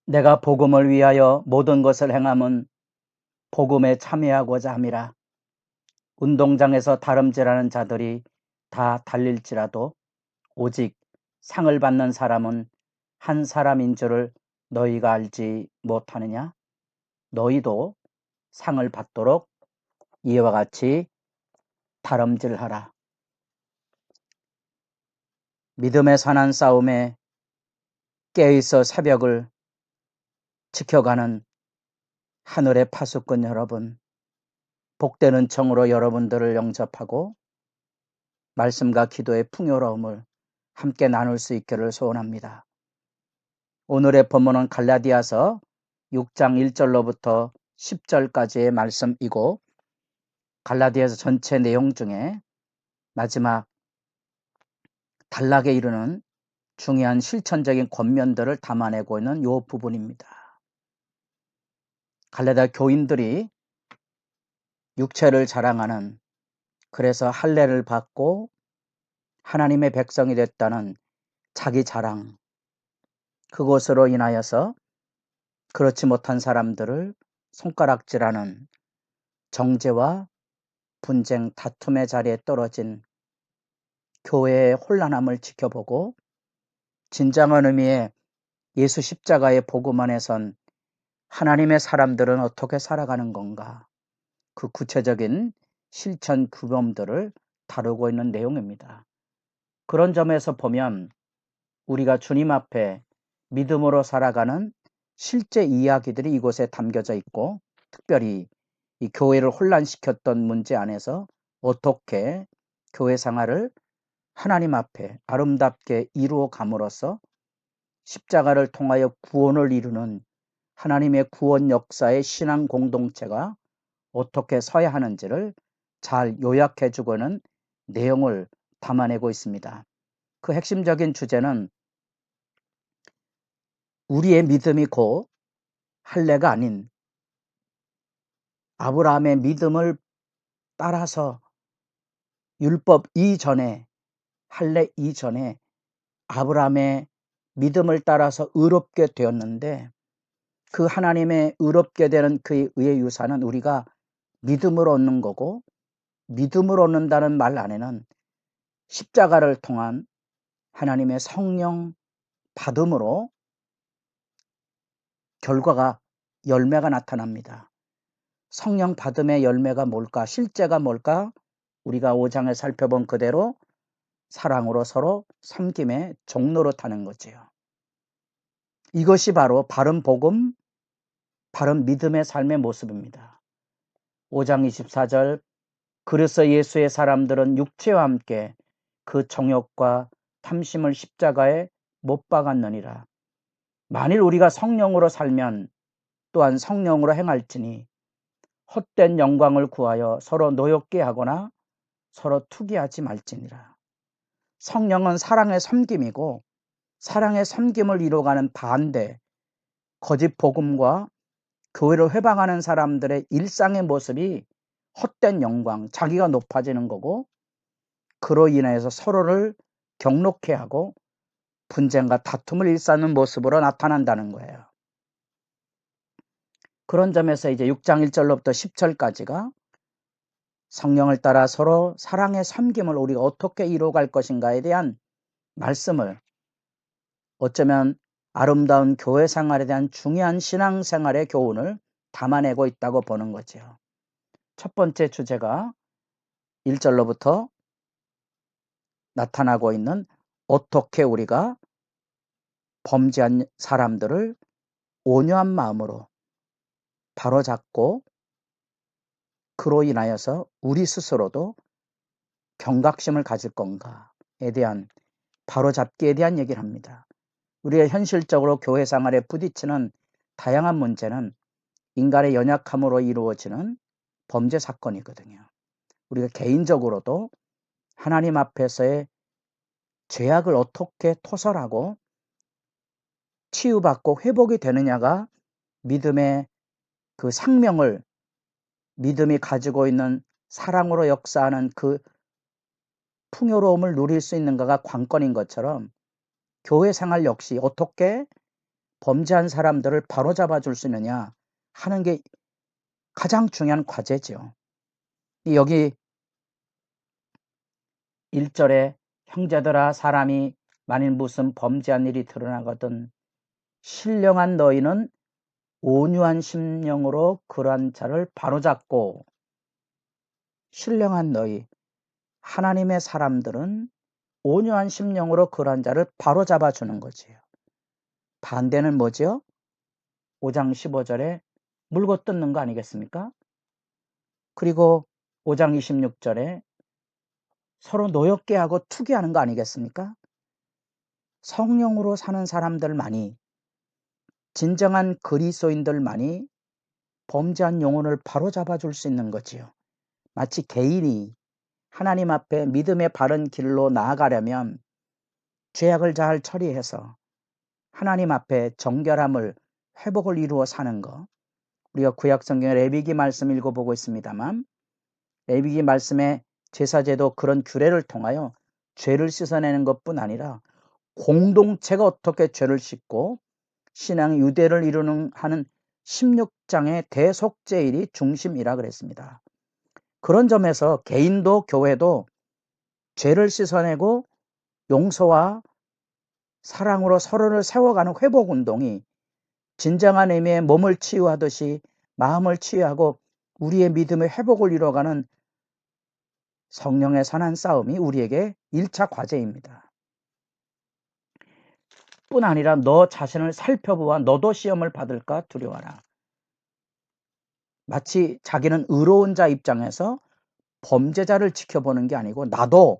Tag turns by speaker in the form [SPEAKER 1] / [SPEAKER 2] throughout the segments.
[SPEAKER 1] 내가 복음을 위하여 모든 것을 행함은 복음에 참여하고자 함이라. 운동장에서 다름질하는 자들이 다 달릴지라도 오직 상을 받는 사람은 한 사람인 줄을 너희가 알지 못하느냐? 너희도 상을 받도록 이와 같이 다름질하라. 믿음의 선한 싸움에 깨어있어 새벽을 지켜가는 하늘의 파수꾼 여러분, 복되는 청으로 여러분들을 영접하고 말씀과 기도의 풍요로움을 함께 나눌 수 있기를 소원합니다. 오늘의 본문은 갈라디아서 6장 1절로부터 10절까지의 말씀이고, 갈라디아서 전체 내용 중에 마지막 단락에 이르는 중요한 실천적인 권면들을 담아내고 있는 이 부분입니다. 갈라디아 교인들이 육체를 자랑하는, 그래서 할례를 받고 하나님의 백성이 됐다는 자기 자랑, 그것으로 인하여서 그렇지 못한 사람들을 손가락질하는 정죄와 분쟁, 다툼의 자리에 떨어진 교회의 혼란함을 지켜보고 진정한 의미의 예수 십자가의 복음 안에 선 하나님의 사람들은 어떻게 살아가는 건가, 그 구체적인 실천 규범들을 다루고 있는 내용입니다. 그런 점에서 보면 우리가 주님 앞에 믿음으로 살아가는 실제 이야기들이 이곳에 담겨져 있고, 특별히 이 교회를 혼란시켰던 문제 안에서 어떻게 교회 생활을 하나님 앞에 아름답게 이루어 감으로써 십자가를 통하여 구원을 이루는 하나님의 구원 역사의 신앙 공동체가 어떻게 서야 하는지를 잘 요약해 주고는 내용을 담아내고 있습니다. 그 핵심적인 주제는 우리의 믿음이 곧 할례가 아닌 아브라함의 믿음을 따라서 율법 이전에, 할례 이전에 아브라함의 믿음을 따라서 의롭게 되었는데, 그 하나님의 의롭게 되는 그의 의의 유산은 우리가 믿음으로 얻는 거고, 믿음으로 얻는다는 말 안에는 십자가를 통한 하나님의 성령 받음으로 결과가, 열매가 나타납니다. 성령 받음의 열매가 뭘까? 실제가 뭘까? 우리가 5장을 살펴본 그대로 사랑으로 서로 섬김의 종로로 타는 거지요. 이것이 바로 바른 복음, 바른 믿음의 삶의 모습입니다. 5장 24절, 그래서 예수의 사람들은 육체와 함께 그 정욕과 탐심을 십자가에 못 박았느니라. 만일 우리가 성령으로 살면 또한 성령으로 행할지니 헛된 영광을 구하여 서로 노엽게 하거나 서로 투기하지 말지니라. 성령은 사랑의 섬김이고, 사랑의 섬김을 이루어가는 반대, 거짓 복음과 교회를 회방하는 사람들의 일상의 모습이 헛된 영광, 자기가 높아지는 거고, 그로 인해서 서로를 경록해 하고 분쟁과 다툼을 일삼는 모습으로 나타난다는 거예요. 그런 점에서 이제 6장 1절로부터 10절까지가 성령을 따라 서로 사랑의 섬김을 우리가 어떻게 이루어갈 것인가에 대한 말씀을, 어쩌면 아름다운 교회 생활에 대한 중요한 신앙생활의 교훈을 담아내고 있다고 보는 거죠. 첫 번째 주제가 1절로부터 나타나고 있는 어떻게 우리가 범죄한 사람들을 온유한 마음으로 바로잡고 그로 인하여서 우리 스스로도 경각심을 가질 건가에 대한, 바로잡기에 대한 얘기를 합니다. 우리가 현실적으로 교회 생활에 부딪히는 다양한 문제는 인간의 연약함으로 이루어지는 범죄 사건이거든요. 우리가 개인적으로도 하나님 앞에서의 죄악을 어떻게 토설하고 치유받고 회복이 되느냐가 믿음의 그 생명을, 믿음이 가지고 있는 사랑으로 역사하는 그 풍요로움을 누릴 수 있는가가 관건인 것처럼 교회 생활 역시 어떻게 범죄한 사람들을 바로잡아 줄 수 있느냐 하는 게 가장 중요한 과제죠. 여기 1절에 형제들아 사람이 만일 무슨 범죄한 일이 드러나거든 신령한 너희는 온유한 심령으로 그러한 자를 바로잡고, 신령한 너희, 하나님의 사람들은 온유한 심령으로 그러한 자를 바로잡아 주는 거지요. 반대는 뭐죠? 5장 15절에 물고 뜯는 거 아니겠습니까? 그리고 5장 26절에 서로 노엽게 하고 투기하는 거 아니겠습니까? 성령으로 사는 사람들만이, 진정한 그리스도인들만이 범죄한 영혼을 바로잡아 줄 수 있는 거지요. 마치 개인이 하나님 앞에 믿음의 바른 길로 나아가려면 죄악을 잘 처리해서 하나님 앞에 정결함을, 회복을 이루어 사는 것. 우리가 구약성경의 레위기 말씀 읽어보고 있습니다만 레위기 말씀의 제사제도 그런 규례를 통하여 죄를 씻어내는 것뿐 아니라 공동체가 어떻게 죄를 씻고 신앙 유대를 이루는 하는 16장의 대속죄일이 중심이라 그랬습니다. 그런 점에서 개인도 교회도 죄를 씻어내고 용서와 사랑으로 서로를 세워가는 회복운동이 진정한 의미의 몸을 치유하듯이 마음을 치유하고 우리의 믿음의 회복을 이루어가는 성령의 선한 싸움이 우리에게 1차 과제입니다. 뿐 아니라 너 자신을 살펴보아 너도 시험을 받을까 두려워하라. 마치 자기는 의로운 자 입장에서 범죄자를 지켜보는 게 아니고 나도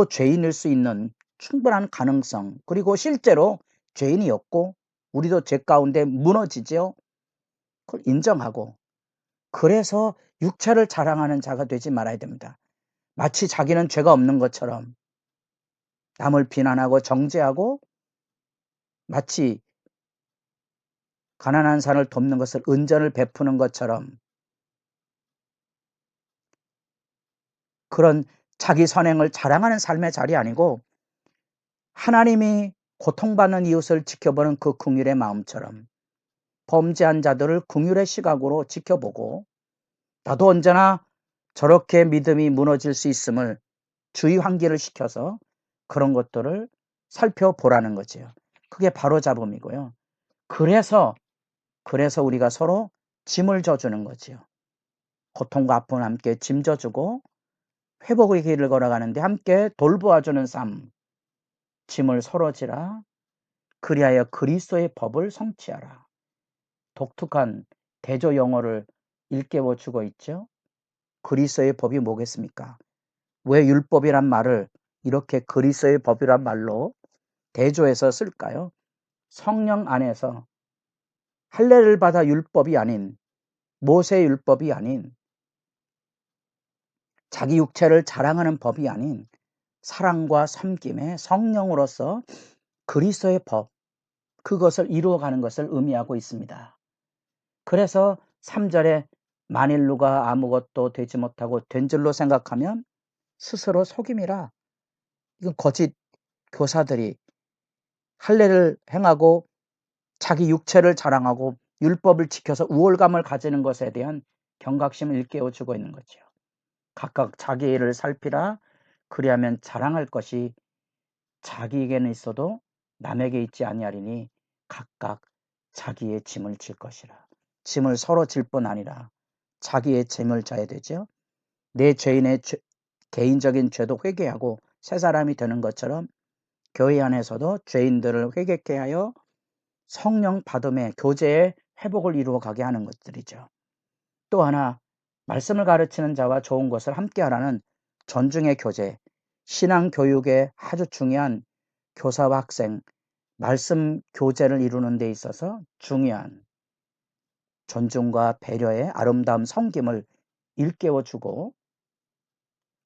[SPEAKER 1] 죄인일 수 있는 충분한 가능성, 그리고 실제로 죄인이었고 우리도 죄 가운데 무너지죠. 그걸 인정하고, 그래서 육체를 자랑하는 자가 되지 말아야 됩니다. 마치 자기는 죄가 없는 것처럼 남을 비난하고 정죄하고 마치 가난한 사람을 돕는 것을 은전을 베푸는 것처럼 그런 자기 선행을 자랑하는 삶의 자리 아니고 하나님이 고통받는 이웃을 지켜보는 그 긍휼의 마음처럼 범죄한 자들을 긍휼의 시각으로 지켜보고 나도 언제나 저렇게 믿음이 무너질 수 있음을 주의 환기를 시켜서 그런 것들을 살펴보라는 거지요. 그게 바로잡음이고요. 그래서 우리가 서로 짐을 져주는 거지요. 고통과 아픔을 함께 짐져주고 회복의 길을 걸어가는데 함께 돌보아주는 삶. 짐을 서로 지라. 그리하여 그리스도의 법을 성취하라. 독특한 대조 용어를 일깨워 주고 있죠. 그리스도의 법이 뭐겠습니까? 왜 율법이란 말을 이렇게 그리스도의 법이란 말로 대조해서 쓸까요? 성령 안에서 할례를 받아 율법이 아닌, 모세 율법이 아닌, 자기 육체를 자랑하는 법이 아닌 사랑과 섬김의 성령으로서 그리스도의 법, 그것을 이루어가는 것을 의미하고 있습니다. 그래서 3절에 만일 누가 아무것도 되지 못하고 된 줄로 생각하면 스스로 속임이라. 이건 거짓 교사들이 할례를 행하고 자기 육체를 자랑하고 율법을 지켜서 우월감을 가지는 것에 대한 경각심을 일깨워주고 있는 거죠. 각각 자기 일을 살피라. 그리하면 자랑할 것이 자기에게는 있어도 남에게 있지 아니하리니 각각 자기의 짐을 질 것이라. 짐을 서로 질 뿐 아니라 자기의 짐을 져야 되죠. 내 죄인의 개인적인 죄도 회개하고 새 사람이 되는 것처럼 교회 안에서도 죄인들을 회개케 하여 성령 받음의 교제의 회복을 이루어 가게 하는 것들이죠. 또 하나 말씀을 가르치는 자와 좋은 것을 함께 하라는 존중의 교제, 신앙 교육의 아주 중요한 교사와 학생, 말씀 교제를 이루는 데 있어서 중요한 존중과 배려의 아름다운 섬김을 일깨워주고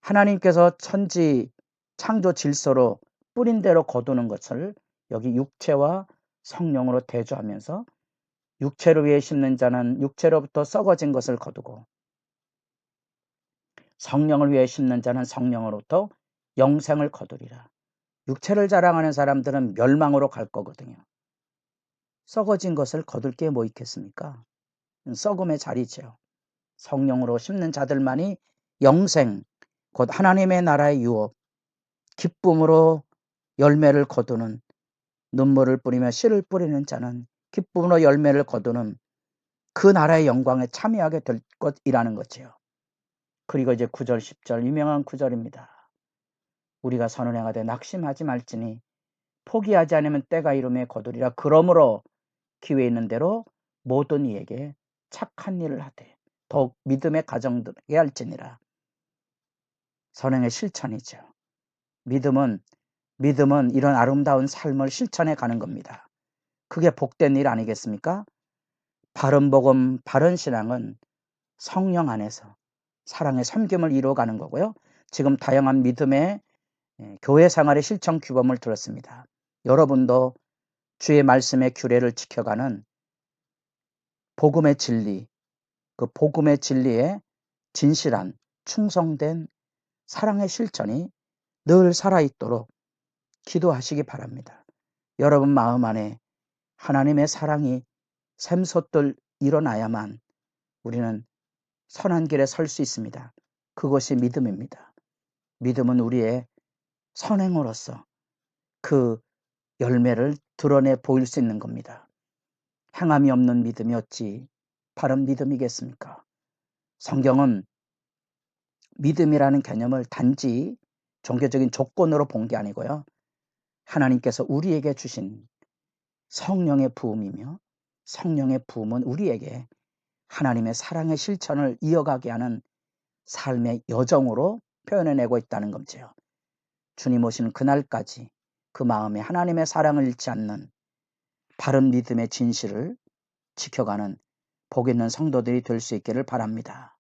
[SPEAKER 1] 하나님께서 천지 창조 질서로 뿌린 대로 거두는 것을 여기 육체와 성령으로 대조하면서 육체를 위해 심는 자는 육체로부터 썩어진 것을 거두고 성령을 위해 심는 자는 성령으로부터 영생을 거두리라. 육체를 자랑하는 사람들은 멸망으로 갈 거거든요. 썩어진 것을 거둘 게 뭐 있겠습니까? 썩음의 자리죠. 성령으로 심는 자들만이 영생, 곧 하나님의 나라의 유업, 기쁨으로 열매를 거두는, 눈물을 뿌리며 씨를 뿌리는 자는 기쁨으로 열매를 거두는 그 나라의 영광에 참여하게 될 것이라는 거지요. 그리고 이제 9절 10절 유명한 구절입니다. 우리가 선을 행하되 낙심하지 말지니 포기하지 않으면 때가 이름에 거두리라. 그러므로 기회 있는 대로 모든 이에게 착한 일을 하되 더욱 믿음의 가정들에게 할지니라. 선행의 실천이죠. 믿음은 이런 아름다운 삶을 실천해 가는 겁니다. 그게 복된 일 아니겠습니까? 바른 복음, 바른 신앙은 성령 안에서 사랑의 섬김을 이루어가는 거고요. 지금 다양한 믿음의 교회 생활의 실천 규범을 들었습니다. 여러분도 주의 말씀의 규례를 지켜가는 복음의 진리, 그 복음의 진리에 진실한 충성된 사랑의 실천이 늘 살아있도록 기도하시기 바랍니다. 여러분 마음 안에 하나님의 사랑이 샘솟들 일어나야만 우리는 선한 길에 설 수 있습니다. 그것이 믿음입니다. 믿음은 우리의 선행으로서 그 열매를 드러내 보일 수 있는 겁니다. 행함이 없는 믿음이 어찌 바른 믿음이겠습니까? 성경은 믿음이라는 개념을 단지 종교적인 조건으로 본 게 아니고요. 하나님께서 우리에게 주신 성령의 부음이며 성령의 부음은 우리에게 하나님의 사랑의 실천을 이어가게 하는 삶의 여정으로 표현해내고 있다는 거죠. 주님 오시는 그날까지 그 마음에 하나님의 사랑을 잃지 않는 바른 믿음의 진실을 지켜가는 복 있는 성도들이 될 수 있기를 바랍니다.